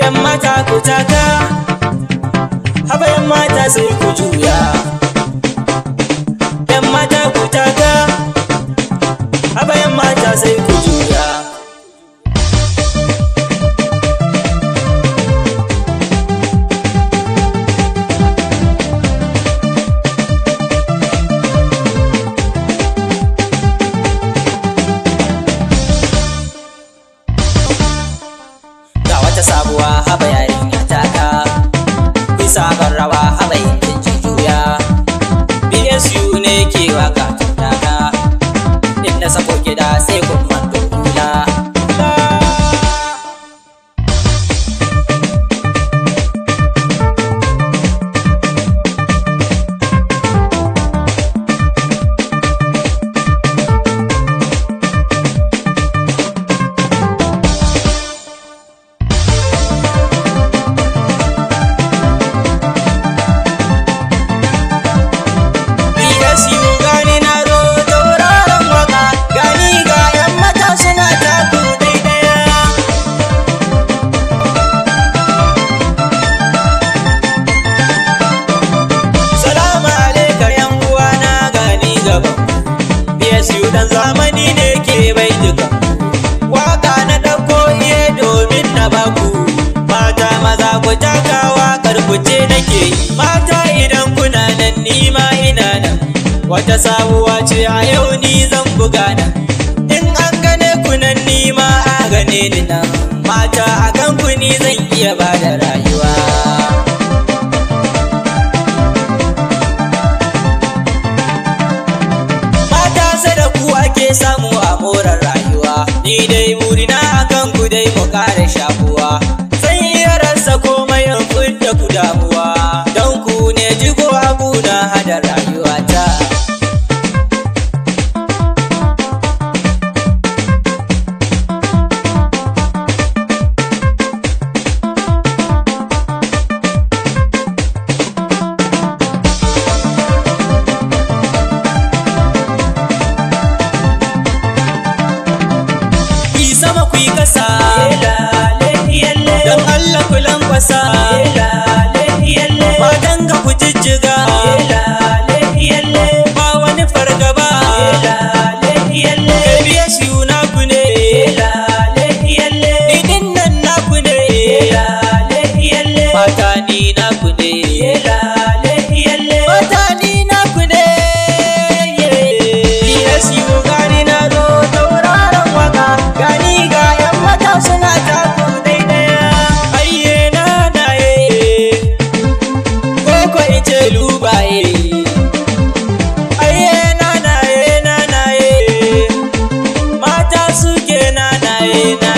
Yan mata ku taka, haba yan mata sai ku juya. Yan mata ku taka, haba yan mata sai ku juya. Ga wata sabuwa haba yarinya taka, ku sabon rawa haba yankin juya. BSU ne ke waka taka, inda sako gida sai kun mando hula. Dan zamani ne ke bai duka waka na ɗauko iye domin na baku. Mata maza ku taka waƙar ku ce nake yi. Mata idan kuna nan ni ma ina nan, wata sabuwa ce a yau ni zan buga nan. In an gane ku nan ni ma a gane ni nan. Mata a kan ku ni zan iya ba da rayuwa. Ake samu a more rayuwa, ni dai burina akan ku dai mu kare shakuwa. Zan iya rasa komai in fidda ku damuwa, don ku ne jigo abuna hada rayuwata. Sama ku yi kasa, don Allah ku lankwasa, matan ga ku jijjiga, ba wani fargaba, BSU naku ne, idin nan naku ne, mata ni naku ne, mata ni naku ne. BSU gani na zo tauraron waka, gani ga yan mata suna taku daidaya. Ayye na naye, koko ice lubaye. Ayye na naye, mata suke na naye na